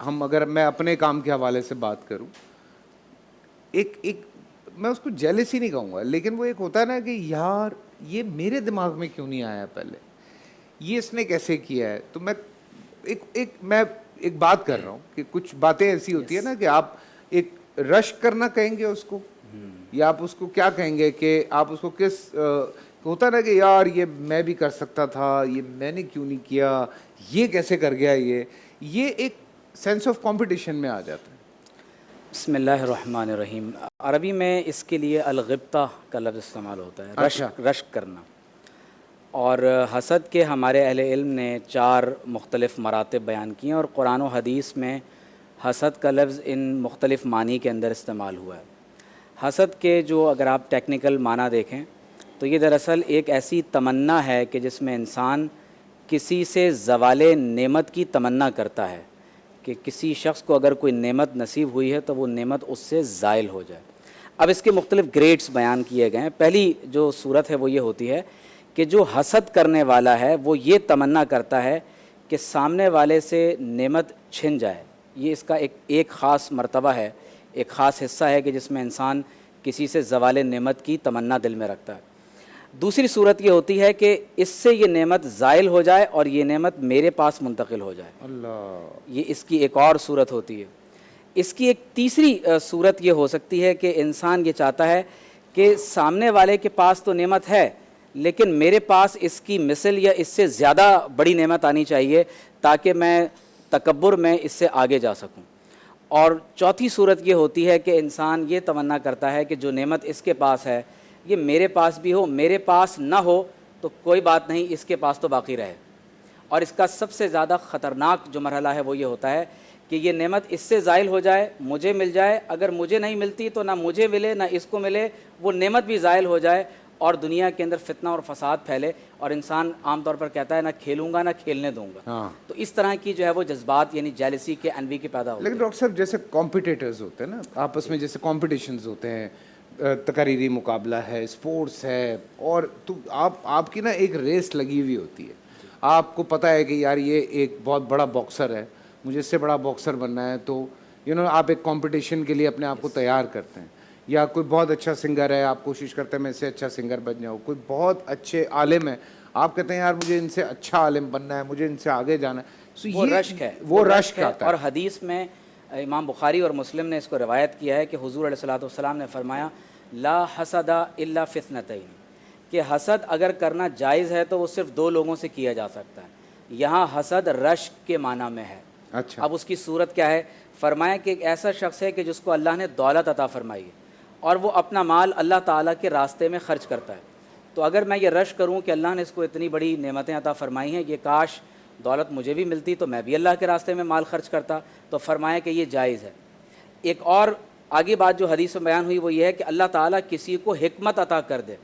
ہم اگر میں اپنے کام کے حوالے سے بات کروں, ایک میں اس کو جیلسی نہیں کہوں گا, لیکن وہ ایک ہوتا ہے نا کہ یار یہ میرے دماغ میں کیوں نہیں آیا پہلے, یہ اس نے کیسے کیا ہے. تو میں ایک بات کر رہا ہوں کہ کچھ باتیں ایسی ہوتی ہیں نا کہ آپ ایک رش کرنا کہیں گے اس کو, یا آپ اس کو کیا کہیں گے کہ آپ اس کو کس ہوتا نا کہ یار یہ میں بھی کر سکتا تھا, یہ میں نے کیوں نہیں کیا, یہ کیسے کر گیا, یہ ایک سینس آف کمپٹیشن میں آ جاتا ہے. بسم اللہ الرحمن الرحیم. عربی میں اس کے لیے الغبطہ کا لفظ استعمال ہوتا ہے, رشک کرنا. اور حسد کے ہمارے اہل علم نے 4 مختلف مراتب بیان کیے ہیں, اور قرآن و حدیث میں حسد کا لفظ ان مختلف معنی کے اندر استعمال ہوا ہے. حسد کے جو اگر آپ ٹیکنیکل معنی دیکھیں تو یہ دراصل ایک ایسی تمنا ہے کہ جس میں انسان کسی سے زوال نعمت کی تمنا کرتا ہے, کہ کسی شخص کو اگر کوئی نعمت نصیب ہوئی ہے تو وہ نعمت اس سے زائل ہو جائے. اب اس کے مختلف گریڈز بیان کیے گئے ہیں. پہلی جو صورت ہے وہ یہ ہوتی ہے کہ جو حسد کرنے والا ہے وہ یہ تمنا کرتا ہے کہ سامنے والے سے نعمت چھن جائے. یہ اس کا ایک خاص مرتبہ ہے, ایک خاص حصہ ہے کہ جس میں انسان کسی سے زوال نعمت کی تمنا دل میں رکھتا ہے. دوسری صورت یہ ہوتی ہے کہ اس سے یہ نعمت زائل ہو جائے اور یہ نعمت میرے پاس منتقل ہو جائے. اللہ, یہ اس کی ایک اور صورت ہوتی ہے. اس کی ایک تیسری صورت یہ ہو سکتی ہے کہ انسان یہ چاہتا ہے کہ سامنے والے کے پاس تو نعمت ہے لیکن میرے پاس اس کی مثل یا اس سے زیادہ بڑی نعمت آنی چاہیے تاکہ میں تکبر میں اس سے آگے جا سکوں. اور چوتھی صورت یہ ہوتی ہے کہ انسان یہ تمنا کرتا ہے کہ جو نعمت اس کے پاس ہے یہ میرے پاس بھی ہو, میرے پاس نہ ہو تو کوئی بات نہیں, اس کے پاس تو باقی رہے. اور اس کا سب سے زیادہ خطرناک جو مرحلہ ہے وہ یہ ہوتا ہے کہ یہ نعمت اس سے زائل ہو جائے, مجھے مل جائے, اگر مجھے نہیں ملتی تو نہ مجھے ملے نہ اس کو ملے, وہ نعمت بھی زائل ہو جائے اور دنیا کے اندر فتنہ اور فساد پھیلے, اور انسان عام طور پر کہتا ہے نہ کھیلوں گا نہ کھیلنے دوں گا. تو اس طرح کی جو ہے وہ جذبات یعنی جیلسی کے انوی کے پیدا ہوتے ہیں. لیکن ڈاکٹر صاحب جیسے کمپٹیٹرز ہوتے ہیں نا آپس میں, جیسے کمپٹیشنز ہوتے ہیں, تقریری مقابلہ ہے, اسپورٹس ہے, اور تو آپ کی نا ایک ریس لگی ہوئی ہوتی ہے. آپ کو پتہ ہے کہ یار یہ ایک بہت بڑا باکسر ہے, مجھے اس سے بڑا باکسر بننا ہے, تو آپ ایک کمپٹیشن کے لیے اپنے آپ کو تیار کرتے ہیں. یا کوئی بہت اچھا سنگر ہے, آپ کوشش کرتے ہیں میں اس سے اچھا سنگر بن جاؤں. کوئی بہت اچھے عالم ہے, آپ کہتے ہیں یار مجھے ان سے اچھا عالم بننا ہے, مجھے ان سے آگے جانا ہے. وہ رشک ہے, وہ رشک ہے. اور حدیث میں امام بخاری اور مسلم نے اس کو روایت کیا ہے کہ حضور علیہ الصلوۃ والسلام نے فرمایا لا حسد الا فی اثنتین, کہ حسد اگر کرنا جائز ہے تو وہ صرف 2 لوگوں سے کیا جا سکتا ہے. یہاں حسد رشک کے معنی میں ہے. اچھا, اب اس کی صورت کیا ہے؟ فرمایا کہ ایک ایسا شخص ہے کہ جس کو اللہ نے دولت عطا فرمائی ہے اور وہ اپنا مال اللہ تعالیٰ کے راستے میں خرچ کرتا ہے. تو اگر میں یہ رش کروں کہ اللہ نے اس کو اتنی بڑی نعمتیں عطا فرمائی ہیں, یہ کاش دولت مجھے بھی ملتی تو میں بھی اللہ کے راستے میں مال خرچ کرتا, تو فرمایا کہ یہ جائز ہے. ایک اور آگے بات جو حدیث میں بیان ہوئی وہ یہ ہے کہ اللہ تعالیٰ کسی کو حکمت عطا کر دے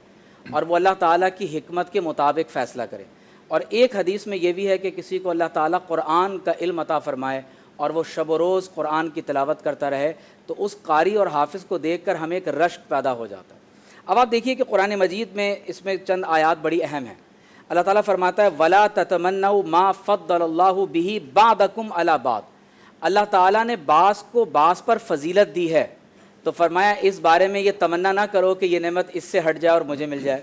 اور وہ اللہ تعالیٰ کی حکمت کے مطابق فیصلہ کرے. اور ایک حدیث میں یہ بھی ہے کہ کسی کو اللہ تعالیٰ قرآن کا علم عطا فرمائے اور وہ شب و روز قرآن کی تلاوت کرتا رہے, تو اس قاری اور حافظ کو دیکھ کر ہمیں ایک رشک پیدا ہو جاتا ہے. اب آپ دیکھیے کہ قرآن مجید میں اس میں چند آیات بڑی اہم ہیں. اللہ تعالیٰ فرماتا ہے وَلَا تَتَمَنَّوْا مَا فَضَّلَ اللَّهُ بِهِ بَعْضَكُمْ عَلَىٰ بَعْضٍ, اللہ تعالیٰ نے بعض کو بعض پر فضیلت دی ہے, تو فرمایا اس بارے میں یہ تمنا نہ کرو کہ یہ نعمت اس سے ہٹ جائے اور مجھے مل جائے.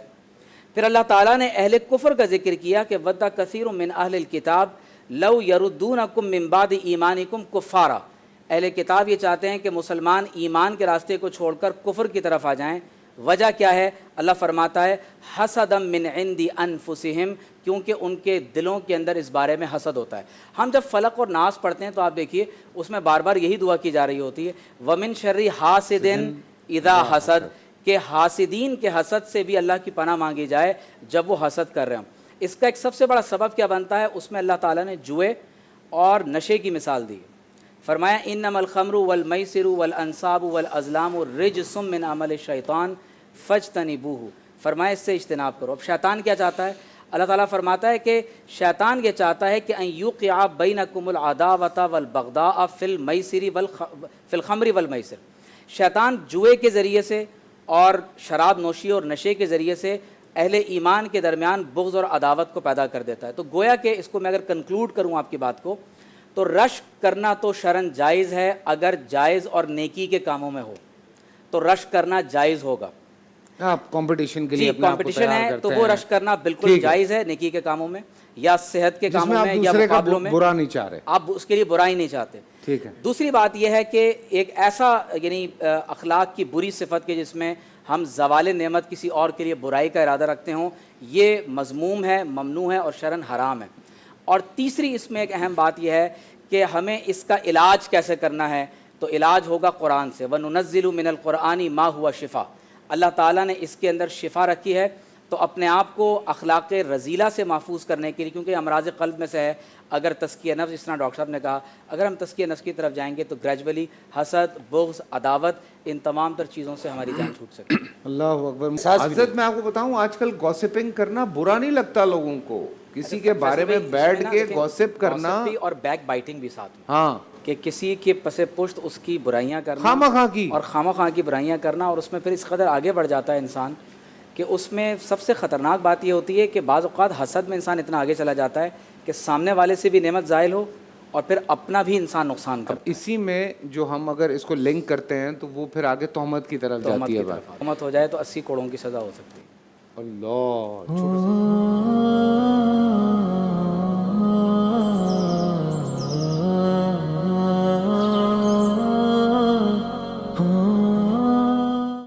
پھر اللہ تعالیٰ نے اہل کفر کا ذکر کیا کہ وَدَّ كَثِيرٌ مِّنْ أَهْلِ الْكِتَابِ لَوْ يَرُدُّونَكُم مِّن بَعْدِ إِيمَانِكُمْ كُفَّارًا, اہل کتاب یہ چاہتے ہیں کہ مسلمان ایمان کے راستے کو چھوڑ کر کفر کی طرف آ جائیں. وجہ کیا ہے؟ اللہ فرماتا ہے حسدا من عند انفسہم, کیونکہ ان کے دلوں کے اندر اس بارے میں حسد ہوتا ہے. ہم جب فلق اور ناس پڑھتے ہیں تو آپ دیکھیے اس میں بار بار یہی دعا کی جا رہی ہوتی ہے ومن شر حاسد اذا حسد, کہ حاسدین کے حسد سے بھی اللہ کی پناہ مانگی جائے جب وہ حسد کر رہے ہوں. اس کا ایک سب سے بڑا سبب کیا بنتا ہے؟ اس میں اللہ تعالیٰ نے جوئے اور نشے کی مثال دی. فرمایا انما الخمر والمیسر والانصاب والازلام رجس من عمل الشیطان فاجتنبوہ, فرمایا اس سے اجتناب کرو. اب شیطان کیا چاہتا ہے؟ اللہ تعالیٰ فرماتا ہے کہ شیطان یہ چاہتا ہے کہ ان یوقع بینکم العداوۃ والبغضاء فی المیسر فی الخمر والمیسر, شیطان جوئے کے ذریعے سے اور شراب نوشی اور نشے کے ذریعے سے اہل ایمان کے درمیان بغض اور عداوت کو پیدا کر دیتا ہے. تو گویا کہ اس کو میں اگر کنکلوڈ کروں آپ کی بات کو, تو رشک کرنا تو شرعن جائز ہے اگر جائز اور نیکی کے کاموں میں ہو تو رشک کرنا جائز ہوگا. آپ کمپٹیشن کے لیے جی اپنے آپ کو کمپٹیشن تیار ہے کرتے تو وہ ہیں رشک کرنا بالکل ٹھیک ہے. جائز ہے نیکی کے کاموں میں یا صحت کے جس میں کاموں آپ میں یا دوسرے کا مقابلوں میں برا نہیں چاہ رہے. آپ اس کے لیے برائی نہیں چاہتے. ٹھیک ہے. دوسری بات یہ ہے کہ ایک ایسا یعنی اخلاق کی بری صفت کے جس میں ہم زوال نعمت کسی اور کے لیے برائی کا ارادہ رکھتے ہوں یہ مذموم ہے, ممنوع ہے اور شرعن حرام ہے. اور تیسری اس میں ایک اہم بات یہ ہے کہ ہمیں اس کا علاج کیسے کرنا ہے, تو علاج ہوگا قرآن سے. وَنُنَزِّلُ مِنَ الْقُرْآنِ مَا هُوَ شِفَا, اللہ تعالیٰ نے اس کے اندر شفا رکھی ہے. تو اپنے آپ کو اخلاق رذیلہ سے محفوظ کرنے کے لیے, کیونکہ امراض قلب میں سے ہے, اگر تزکیہ نفس, جس طرح ڈاکٹر صاحب نے کہا, اگر ہم تزکیہ نفس کی طرف جائیں گے تو گریجولی حسد, بغض, عداوت, ان تمام تر چیزوں سے ہماری جان چھوٹ سکتی ہے. اللہ اکبر. حضرت میں آپ کو بتاؤں آج کل گوسپنگ کرنا برا نہیں لگتا لوگوں کو, کسی کے بارے میں بیٹھ کے گوسپ کرنا اور بیک بائٹنگ بھی ساتھ میں, ہاں, کہ کسی کے پس پشت اس کی برائیاں کرنا, خواہ مخواہ کی, اور خواہ مخواہ کی برائیاں کرنا, اور اس میں پھر اس قدر آگے بڑھ جاتا ہے انسان کہ اس میں سب سے خطرناک بات یہ ہوتی ہے کہ بعض اوقات حسد میں انسان اتنا آگے چلا جاتا ہے کہ سامنے والے سے بھی نعمت زائل ہو اور پھر اپنا بھی انسان نقصان کرتا ہے. اسی میں جو ہم اگر اس کو لنک کرتے ہیں تو وہ پھر آگے تہمت کی طرف جاتی ہے بات. تہمت ہو جائے تو 80 کروڑوں کی سزا ہو سکتی ہے. اللہ.